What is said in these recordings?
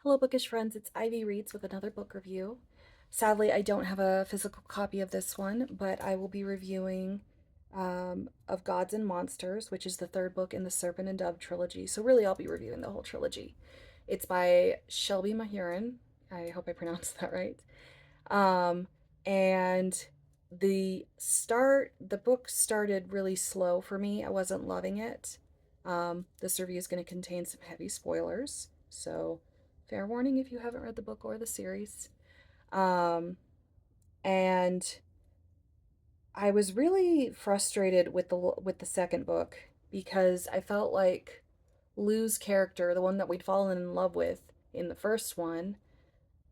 Hello, bookish friends. It's Ivy Reads with another book review. Sadly, I don't have a physical copy of this one, but I will be reviewing of Gods and Monsters, which is the third book in the Serpent and Dove trilogy. So, really, I'll be reviewing the whole trilogy. It's by Shelby Mahurin. I hope I pronounced that right. Um, and the book started really slow for me. I wasn't loving it. This review is going to contain some heavy spoilers, so fair warning if you haven't read the book or the series. Um, and I was really frustrated with the second book because I felt like Lou's character, the one that we'd fallen in love with in the first one,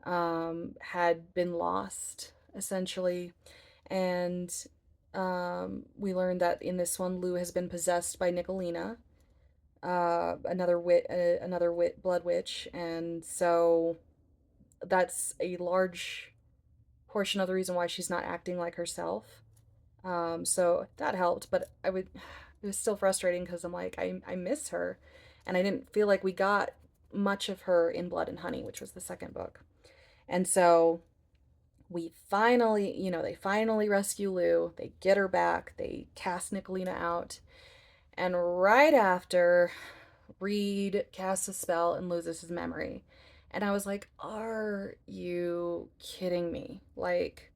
had been lost essentially, and we learned that in this one, Lou has been possessed by Nicolina, another blood witch, and so that's a large portion of the reason why she's not acting like herself. So that helped, but it was still frustrating because I'm like, I miss her, and I didn't feel like we got much of her in Blood and Honey, which was the second book. And so we finally, they finally rescue Lou. They get her back. They cast Nicolina out. And right after, Reed casts a spell and loses his memory. And I was like, are you kidding me? Like,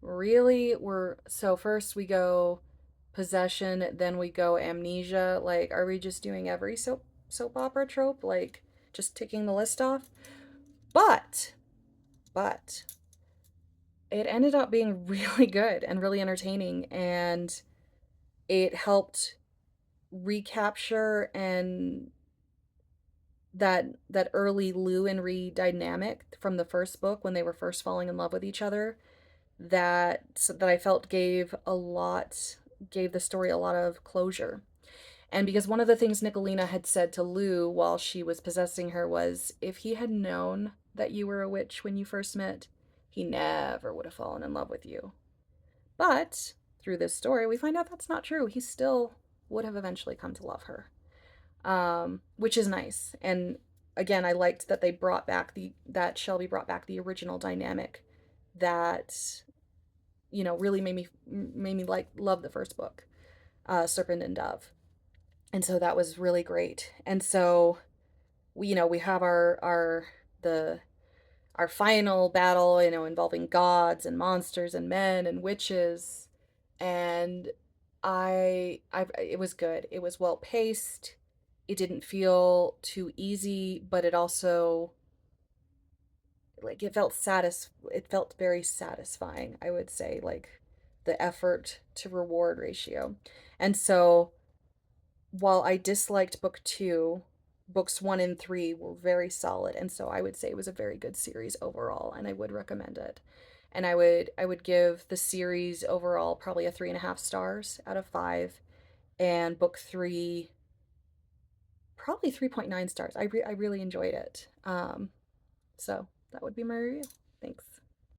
really? So first we go possession, then we go amnesia. Like, are we just doing every soap opera trope? Like, just ticking the list off? But, but it ended up being really good and really entertaining, and it helped recapture and that early Lou and Ree dynamic from the first book when they were first falling in love with each other, that I felt gave the story a lot of closure. And because one of the things Nicolina had said to Lou while she was possessing her was, if he had known that you were a witch when you first met, he never would have fallen in love with you. But through this story, we find out that's not true. He still would have eventually come to love her, which is nice. And again, I liked that they brought back that Shelby brought back the original dynamic that really made me like love the first book, Serpent and Dove, and so that was really great. And so we have the our final battle, involving gods and monsters and men and witches. And it was good. It was well paced. It didn't feel too easy, but it also, like, it felt very satisfying, I would say, like the effort to reward ratio. And so while I disliked book two, books one and three were very solid, and so I would say it was a very good series overall, and I would recommend it. And I would give the series overall probably a 3.5 stars out of 5, and book three probably 3.9 stars. I really enjoyed it. So that would be my review. Thanks.